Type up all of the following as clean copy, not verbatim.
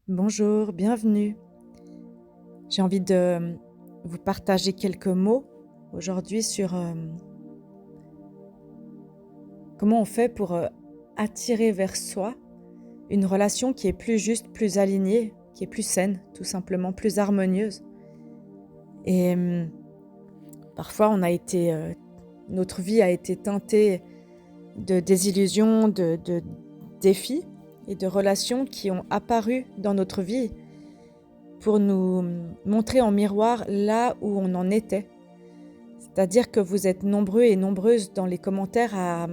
Bonjour, bienvenue. J'ai envie de vous partager quelques mots aujourd'hui sur comment on fait pour attirer vers soi une relation qui est plus juste, plus alignée, qui est plus saine, tout simplement, plus harmonieuse. Et parfois, notre vie a été teintée de désillusions, de défis et de relations qui ont apparu dans notre vie pour nous montrer en miroir là où on en était. C'est-à-dire que vous êtes nombreux et nombreuses dans les commentaires à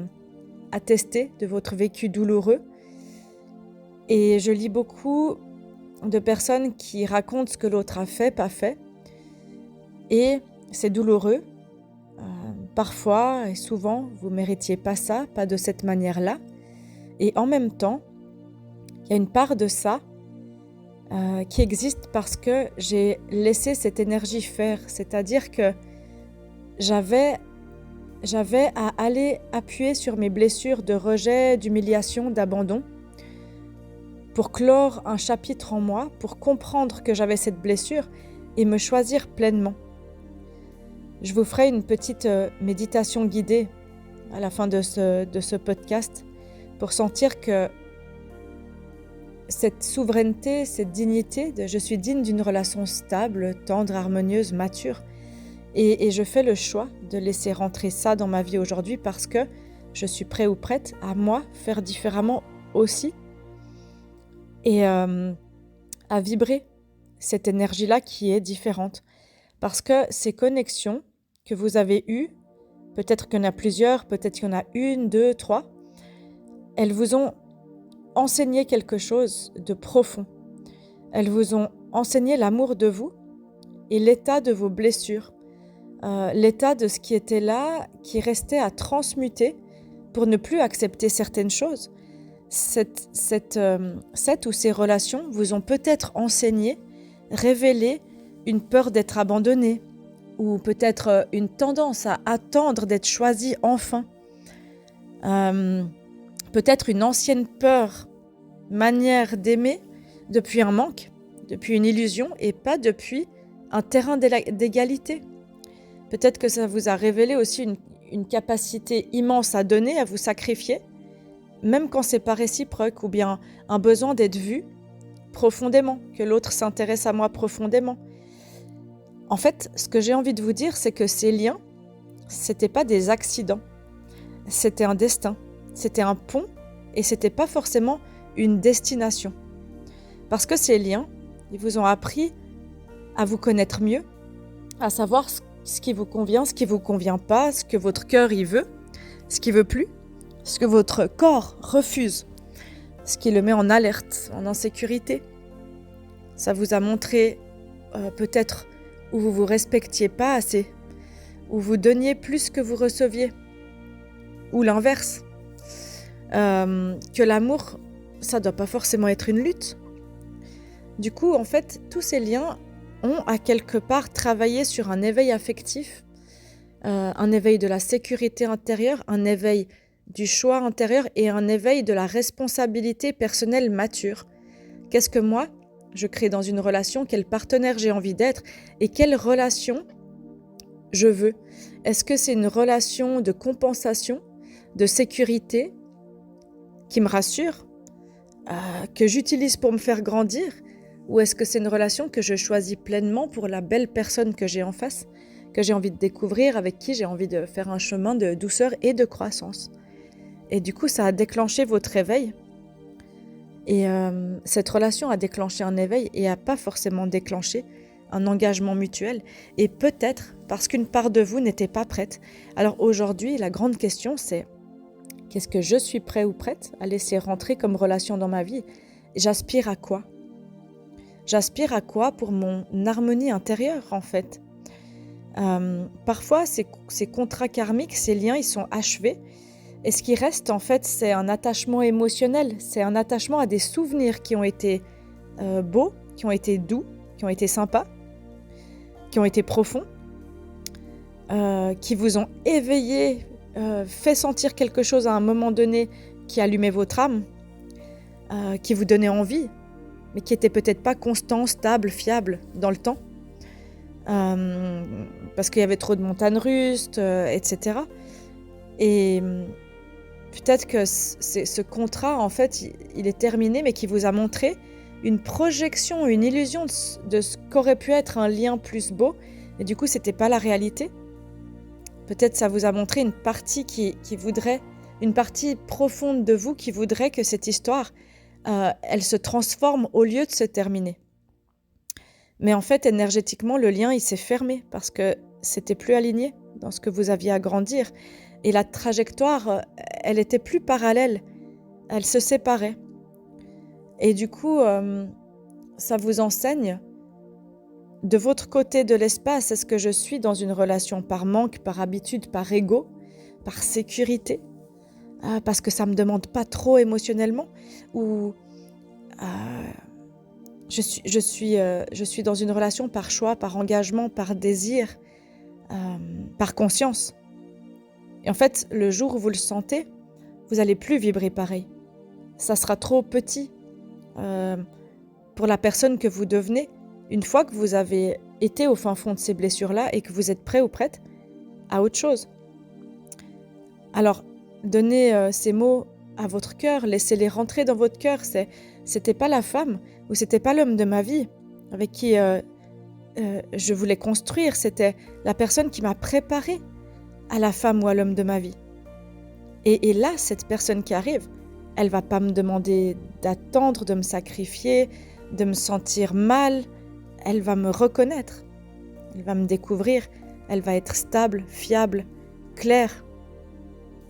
attester de votre vécu douloureux. Et je lis beaucoup de personnes qui racontent ce que l'autre a fait, pas fait. Et c'est douloureux. Parfois et souvent, vous ne méritiez pas ça, pas de cette manière-là. Et en même temps, il y a une part de ça qui existe parce que j'ai laissé cette énergie faire. C'est-à-dire que j'avais à aller appuyer sur mes blessures de rejet, d'humiliation, d'abandon pour clore un chapitre en moi, pour comprendre que j'avais cette blessure et me choisir pleinement. Je vous ferai une petite méditation guidée à la fin de ce podcast pour sentir que cette souveraineté, cette dignité de je suis digne d'une relation stable, tendre, harmonieuse, mature. Et je fais le choix de laisser rentrer ça dans ma vie aujourd'hui parce que je suis prêt ou prête à moi faire différemment aussi et à vibrer cette énergie-là qui est différente. Parce que ces connexions que vous avez eues, peut-être qu'il y en a plusieurs, peut-être qu'il y en a une, deux, trois, elles vous ont enseigné quelque chose de profond. Elles vous ont enseigné l'amour de vous et l'état de vos blessures. L'état de ce qui était là, qui restait à transmuter pour ne plus accepter certaines choses. Cette ou ces relations vous ont peut-être enseigné, révélé une peur d'être abandonné ou peut-être une tendance à attendre d'être choisi enfin. Peut-être une ancienne peur, manière d'aimer depuis un manque, depuis une illusion et pas depuis un terrain d'égalité. Peut-être que ça vous a révélé aussi une capacité immense à donner, à vous sacrifier, même quand c'est pas réciproque, ou bien un besoin d'être vu profondément, que l'autre s'intéresse à moi profondément. En fait, ce que j'ai envie de vous dire, c'est que ces liens, c'était pas des accidents, c'était un destin, c'était un pont, et c'était pas forcément une destination. Parce que ces liens, ils vous ont appris à vous connaître mieux, à savoir ce qui vous convient, ce qui vous convient pas, ce que votre cœur y veut, ce qui veut plus, ce que votre corps refuse, ce qui le met en alerte, en insécurité. Ça vous a montré peut-être où vous vous respectiez pas assez, où vous donniez plus que vous receviez, ou l'inverse. Que l'amour, ça doit pas forcément être une lutte. Du coup, en fait, tous ces liens ont à quelque part travaillé sur un éveil affectif, un éveil de la sécurité intérieure, un éveil du choix intérieur et un éveil de la responsabilité personnelle mature. Qu'est-ce que moi, je crée dans une relation, quel partenaire j'ai envie d'être et quelle relation je veux. Est-ce que c'est une relation de compensation, de sécurité qui me rassure, que j'utilise pour me faire grandir, ou est-ce que c'est une relation que je choisis pleinement pour la belle personne que j'ai en face, que j'ai envie de découvrir, avec qui j'ai envie de faire un chemin de douceur et de croissance. Et du coup, ça a déclenché votre éveil. Et cette relation a déclenché un éveil et n'a pas forcément déclenché un engagement mutuel. Et peut-être parce qu'une part de vous n'était pas prête. Alors aujourd'hui, la grande question, c'est qu'est-ce que je suis prêt ou prête à laisser rentrer comme relation dans ma vie? J'aspire à quoi? J'aspire à quoi pour mon harmonie intérieure, en fait? Parfois, ces contrats karmiques, ces liens, ils sont achevés. Et ce qui reste, en fait, c'est un attachement émotionnel. C'est un attachement à des souvenirs qui ont été beaux, qui ont été doux, qui ont été sympas, qui ont été profonds, qui vous ont éveillé, fait sentir quelque chose à un moment donné qui allumait votre âme, qui vous donnait envie. mais qui n'était peut-être pas constant, stable, fiable dans le temps, parce qu'il y avait trop de montagnes russes, etc. Et peut-être que ce contrat, en fait, il est terminé, mais qui vous a montré une projection, une illusion de ce qu'aurait pu être un lien plus beau, et du coup, c'était pas la réalité. Peut-être ça vous a montré une partie qui voudrait, une partie profonde de vous qui voudrait que cette histoire, elle se transforme au lieu de se terminer. Mais en fait, énergétiquement, le lien, il s'est fermé parce que c'était plus aligné dans ce que vous aviez à grandir. Et la trajectoire, elle était plus parallèle, elle se séparait. Et du coup, ça vous enseigne, de votre côté de l'espace, est-ce que je suis dans une relation par manque, par habitude, par ego, par sécurité, parce que ça me demande pas trop émotionnellement, ou je suis dans une relation par choix, par engagement, par désir, par conscience. Et en fait, le jour où vous le sentez, vous allez plus vibrer pareil. Ça sera trop petit pour la personne que vous devenez une fois que vous avez été au fin fond de ces blessures-là et que vous êtes prêt ou prête à autre chose. Alors, donnez ces mots à votre cœur, laissez-les rentrer dans votre cœur. C'était pas la femme ou c'était pas l'homme de ma vie avec qui je voulais construire, c'était la personne qui m'a préparé à la femme ou à l'homme de ma vie. Et là, cette personne qui arrive, elle va pas me demander d'attendre, de me sacrifier, de me sentir mal. Elle va me reconnaître, elle va me découvrir, elle va être stable, fiable, claire.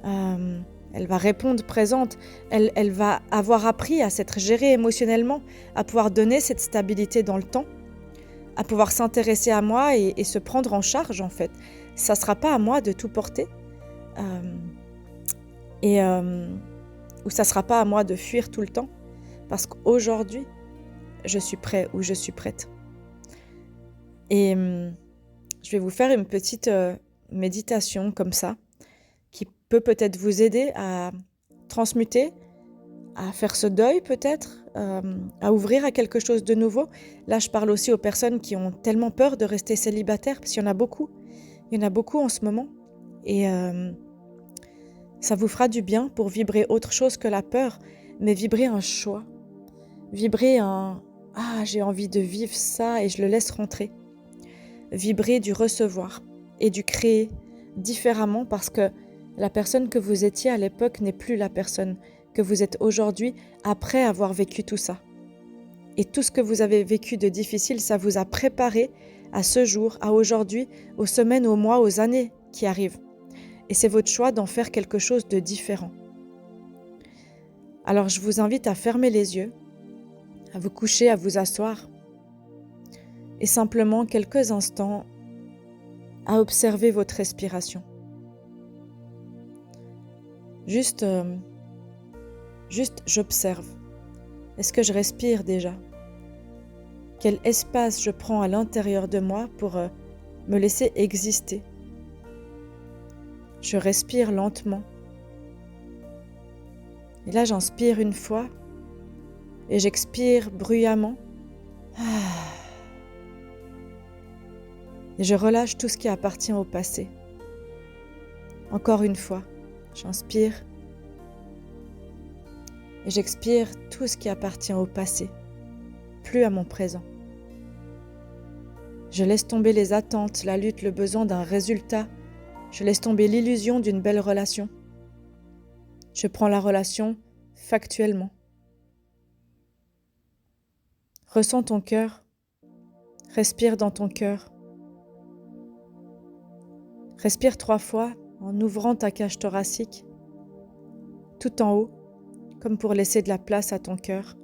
Elle va répondre présente, elle va avoir appris à s'être gérée émotionnellement, à pouvoir donner cette stabilité dans le temps, à pouvoir s'intéresser à moi et se prendre en charge en fait. Ça ne sera pas à moi de tout porter ou ça ne sera pas à moi de fuir tout le temps parce qu'aujourd'hui, je suis prêt ou je suis prête. Et je vais vous faire une petite méditation comme ça qui peut peut-être vous aider à transmuter, à faire ce deuil peut-être, à ouvrir à quelque chose de nouveau. Là, je parle aussi aux personnes qui ont tellement peur de rester célibataires, parce qu'il y en a beaucoup. Il y en a beaucoup en ce moment. Et ça vous fera du bien pour vibrer autre chose que la peur, mais vibrer un choix. Vibrer un « Ah, j'ai envie de vivre ça et je le laisse rentrer ». Vibrer du recevoir et du créer différemment parce que la personne que vous étiez à l'époque n'est plus la personne que vous êtes aujourd'hui après avoir vécu tout ça. Et tout ce que vous avez vécu de difficile, ça vous a préparé à ce jour, à aujourd'hui, aux semaines, aux mois, aux années qui arrivent. Et c'est votre choix d'en faire quelque chose de différent. Alors je vous invite à fermer les yeux, à vous coucher, à vous asseoir et simplement quelques instants à observer votre respiration. Juste j'observe. Est-ce que je respire déjà? Quel espace je prends à l'intérieur de moi pour me laisser exister? Je respire lentement. Et là, j'inspire une fois et j'expire bruyamment. Et je relâche tout ce qui appartient au passé. Encore une fois, j'inspire et j'expire tout ce qui appartient au passé, plus à mon présent. Je laisse tomber les attentes, la lutte, le besoin d'un résultat. Je laisse tomber l'illusion d'une belle relation. Je prends la relation factuellement. Ressens ton cœur, respire dans ton cœur. Respire 3 fois en ouvrant ta cage thoracique, tout en haut, comme pour laisser de la place à ton cœur,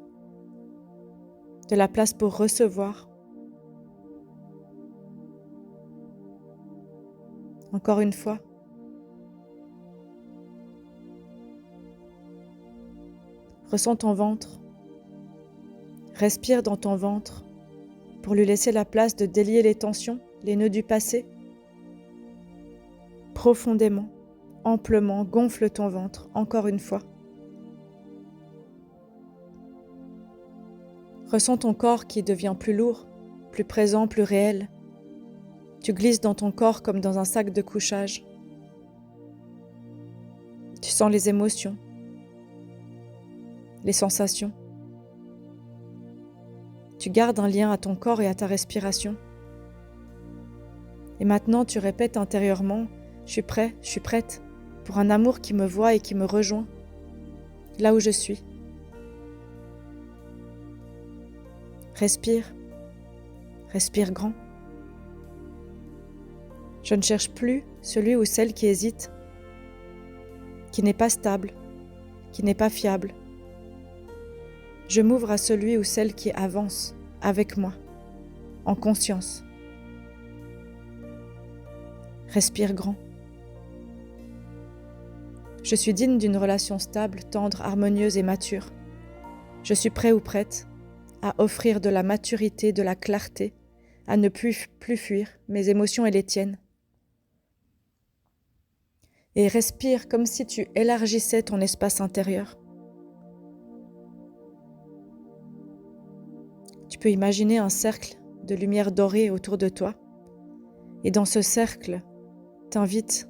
de la place pour recevoir. Encore une fois. Ressens ton ventre. Respire dans ton ventre pour lui laisser la place de délier les tensions, les nœuds du passé. Profondément, amplement, gonfle ton ventre, encore une fois. Ressens ton corps qui devient plus lourd, plus présent, plus réel. Tu glisses dans ton corps comme dans un sac de couchage. Tu sens les émotions, les sensations. Tu gardes un lien à ton corps et à ta respiration. Et maintenant, tu répètes intérieurement, je suis prêt, je suis prête pour un amour qui me voit et qui me rejoint, là où je suis. Respire, respire grand. Je ne cherche plus celui ou celle qui hésite, qui n'est pas stable, qui n'est pas fiable. Je m'ouvre à celui ou celle qui avance avec moi, en conscience. Respire grand. Je suis digne d'une relation stable, tendre, harmonieuse et mature. Je suis prêt ou prête à offrir de la maturité, de la clarté, à ne plus fuir mes émotions et les tiennes. Et respire comme si tu élargissais ton espace intérieur. Tu peux imaginer un cercle de lumière dorée autour de toi. Et dans ce cercle, t'invite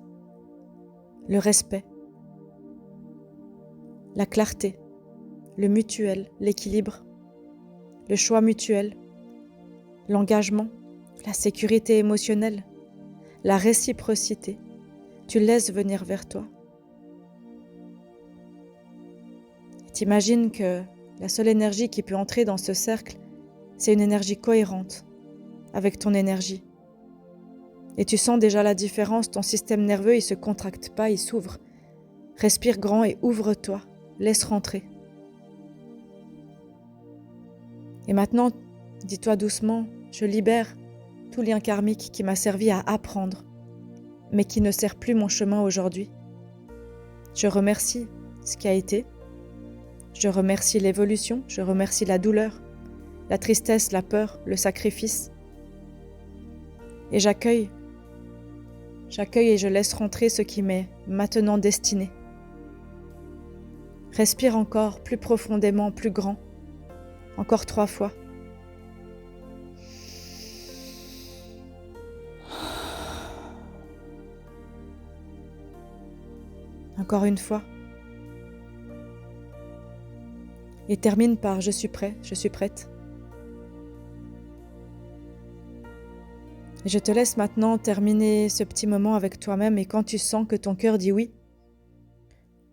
le respect, la clarté, le mutuel, l'équilibre, le choix mutuel, l'engagement, la sécurité émotionnelle, la réciprocité. Tu laisses venir vers toi. T'imagines que la seule énergie qui peut entrer dans ce cercle, c'est une énergie cohérente avec ton énergie. Et tu sens déjà la différence, ton système nerveux, il se contracte pas, il s'ouvre. Respire grand et ouvre-toi, laisse rentrer. Et maintenant, dis-toi doucement, je libère tout lien karmique qui m'a servi à apprendre, mais qui ne sert plus mon chemin aujourd'hui. Je remercie ce qui a été, je remercie l'évolution, je remercie la douleur, la tristesse, la peur, le sacrifice. Et j'accueille et je laisse rentrer ce qui m'est maintenant destiné. Respire encore, plus profondément, plus grand. Encore 3 fois. Encore une fois. Et termine par je suis prêt, je suis prête. Et je te laisse maintenant terminer ce petit moment avec toi-même et quand tu sens que ton cœur dit oui,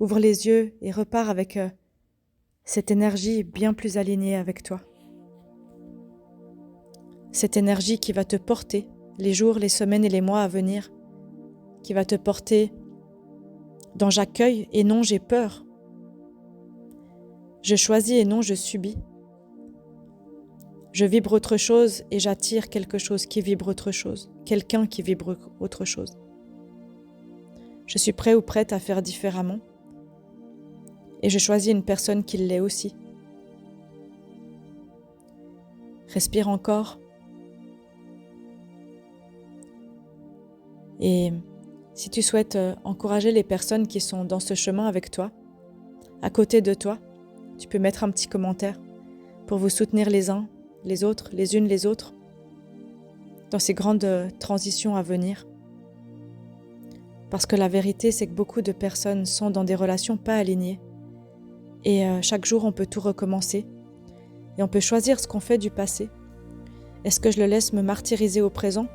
ouvre les yeux et repars avec cette énergie bien plus alignée avec toi. Cette énergie qui va te porter les jours, les semaines et les mois à venir, qui va te porter dans j'accueille et non j'ai peur. Je choisis et non je subis. Je vibre autre chose et j'attire quelque chose qui vibre autre chose, quelqu'un qui vibre autre chose. Je suis prêt ou prête à faire différemment et je choisis une personne qui l'est aussi. Respire encore. Et si tu souhaites encourager les personnes qui sont dans ce chemin avec toi, à côté de toi, tu peux mettre un petit commentaire pour vous soutenir les uns, les autres, les unes les autres, dans ces grandes transitions à venir. Parce que la vérité, c'est que beaucoup de personnes sont dans des relations pas alignées. Et chaque jour, on peut tout recommencer. Et on peut choisir ce qu'on fait du passé. Est-ce que je le laisse me martyriser au présent?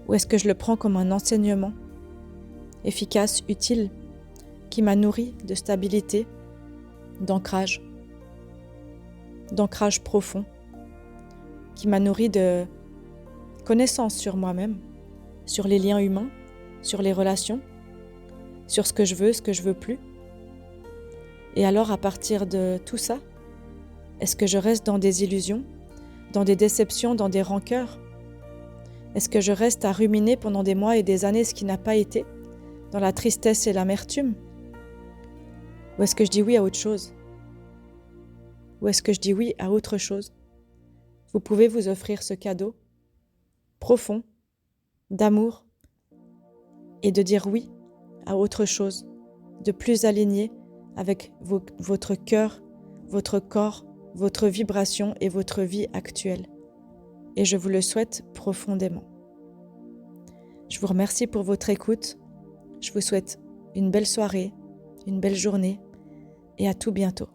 Ou est-ce que je le prends comme un enseignement efficace, utile, qui m'a nourri de stabilité, d'ancrage profond, qui m'a nourri de connaissances sur moi-même, sur les liens humains, sur les relations, sur ce que je veux plus. Et alors, à partir de tout ça, est-ce que je reste dans des illusions, dans des déceptions, dans des rancœurs? Est-ce que je reste à ruminer pendant des mois et des années ce qui n'a pas été, dans la tristesse et l'amertume? Ou est-ce que je dis oui à autre chose? Ou est-ce que je dis oui à autre chose? Vous pouvez vous offrir ce cadeau profond, d'amour, et de dire oui à autre chose, de plus aligné avec votre cœur, votre corps, votre vibration et votre vie actuelle. Et je vous le souhaite profondément. Je vous remercie pour votre écoute. Je vous souhaite une belle soirée, une belle journée et à tout bientôt.